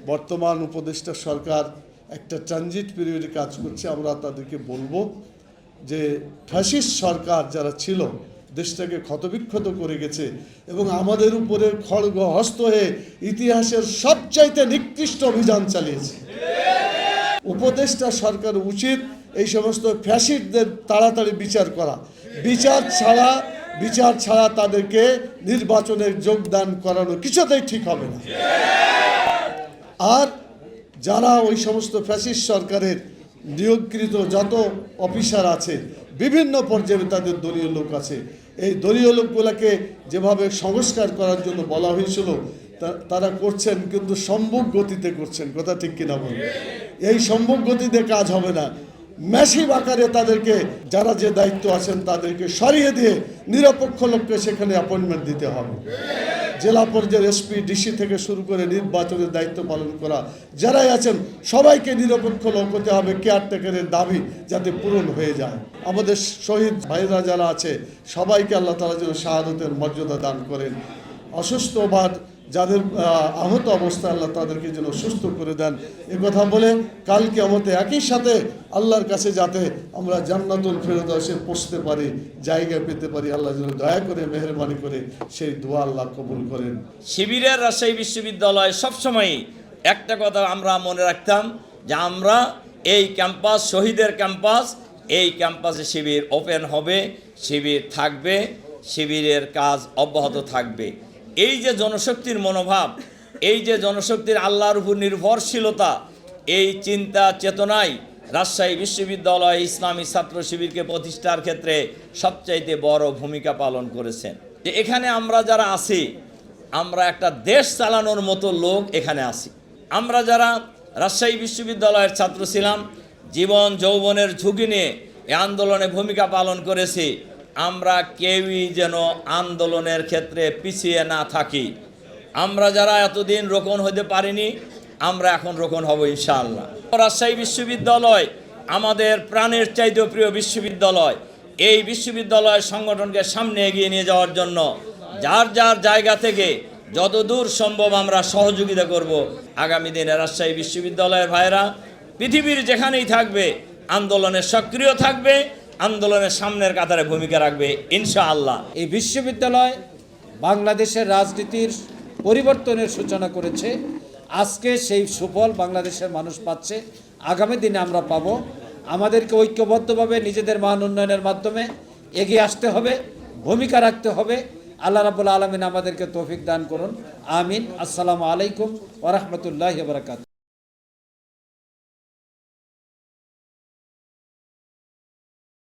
বর্তমান উপদেষ্টা সরকার একটা ট্রানজিট পিরিয়ডে কাজ করছে। আমরা তাদেরকে বলবো যে ফ্যাসিস্ট সরকার যারা ছিল দেশটাকে ক্ষতবিক্ষত করে গেছে এবং আমাদের উপরে খড়গহস্ত হয়ে ইতিহাসের সবচাইতে নিকৃষ্ট অভিযান চালিয়েছে। উপদেষ্টা সরকার উচিত এই সমস্ত ফ্যাসিস্টদের তাড়াতাড়ি বিচার করা। বিচার ছাড়া তাদেরকে নির্বাচনের যোগদান করানো কিছুতেই ঠিক হবে না। আর যারা ওই সমস্ত ফ্যাসিস্ট সরকারের নিয়োগকৃত যত অফিসার আছে, বিভিন্ন পর্যায়ে তাদের দলীয় লোক আছে, এই দলীয় লোকগুলোকে যেভাবে সংস্কার করার জন্য বলা হয়েছিল তারা করছেন, কিন্তু সম্মুখ গতিতে করছেন। কথা ঠিক কিনা বলুন? এই সম্মুখ গতিতে কাজ হবে না। ম্যাসিভ আকারে তাদেরকে যারা যে দায়িত্ব আছেন তাদেরকে সরিয়ে দিয়ে নিরপেক্ষ লোককে সেখানে অ্যাপয়েন্টমেন্ট দিতে হবে। জেলা পর্যায়ের এসপি ডিসি থেকে শুরু করে নির্বাচনের দায়িত্ব পালন করা যারাই আছেন সবাইকে নিরপেক্ষ লোক হতে হবে। কেয়ারটেকারের দাবি যাতে পূরণ হয়ে যায়। আমাদের শহীদ ভাইরা যারা আছে সবাইকে আল্লাহ তাআলা যেন শাহাদাতের মর্যাদা দান করেন। অসুস্থ বা যাদের আহত অবস্থায় আল্লাহ তাদেরকে যেন সুস্থ করে দেন। এ কথা বলে কাল কিয়ামতে একই সাথে আল্লাহর কাছে যাতে আমরা জান্নাতুল ফেরদাউসে পৌঁছতে পারি, জায়গা পেতে পারি, আল্লাহ যেন দয়া করে মেহেরবানি করে সেই দোয়া আল্লাহ কবুল করেন। শিবিরের রাজশাহী বিশ্ববিদ্যালয় সবসময় একটা কথা আমরা মনে রাখতাম যে আমরা এই ক্যাম্পাস শহীদের ক্যাম্পাস, এই ক্যাম্পাসে শিবির ওপেন হবে, শিবির থাকবে, শিবিরের কাজ অব্যাহত থাকবে। এই যে জনশক্তির মনোভাব, এই যে জনশক্তির আল্লাহর উপর নির্ভরশীলতা, এই চিন্তা চেতনায় রাজশাহী বিশ্ববিদ্যালয় ইসলামী ছাত্র শিবিরকে প্রতিষ্ঠার ক্ষেত্রে সবচাইতে বড় ভূমিকা পালন করেছেন। যে এখানে আমরা যারা আছি, আমরা একটা দেশ চালানোর মতো লোক এখানে আছি। আমরা যারা রাজশাহী বিশ্ববিদ্যালয়ের ছাত্র ছিলাম, জীবন যৌবনের ঝুঁকি নিয়ে এই আন্দোলনে ভূমিকা পালন করেছি। আমরা কেউই যেন আন্দোলনের ক্ষেত্রে পিছিয়ে না থাকি। আমরা যারা এতদিন রোকন হতে পারিনি, আমরা এখন রোকন হব ইনশাআল্লাহ। রাজশাহী বিশ্ববিদ্যালয় আমাদের প্রাণের চাইতেও প্রিয় বিশ্ববিদ্যালয়। এই বিশ্ববিদ্যালয় সংগঠনকে সামনে এগিয়ে নিয়ে যাওয়ার জন্য যার যার জায়গা থেকে যতদূর সম্ভব আমরা সহযোগিতা করব। আগামী দিনে রাজশাহী বিশ্ববিদ্যালয়ের ভাইরা পৃথিবীর যেখানেই থাকবে আন্দোলনে সক্রিয় থাকবে, আন্দোলনের সামনের কাতারে ভূমিকা রাখবে ইনশাআল্লাহ। এই বিশ্ববিদ্যালয় বাংলাদেশের রাজনীতির পরিবর্তনের সূচনা করেছে। আজকে সেই সুফল বাংলাদেশের মানুষ পাচ্ছে, আগামী দিনে আমরা পাব। আমাদেরকে ঐক্যবদ্ধভাবে নিজেদের মান উন্নয়নের মাধ্যমে এগিয়ে আসতে হবে, ভূমিকা রাখতে হবে। আল্লাহ রাব্বুল আলামিন আমাদেরকে তৌফিক দান করুন, আমিন। আসসালামু আলাইকুম ওয়া রাহমাতুল্লাহি ওয়া বারাকাতুহু।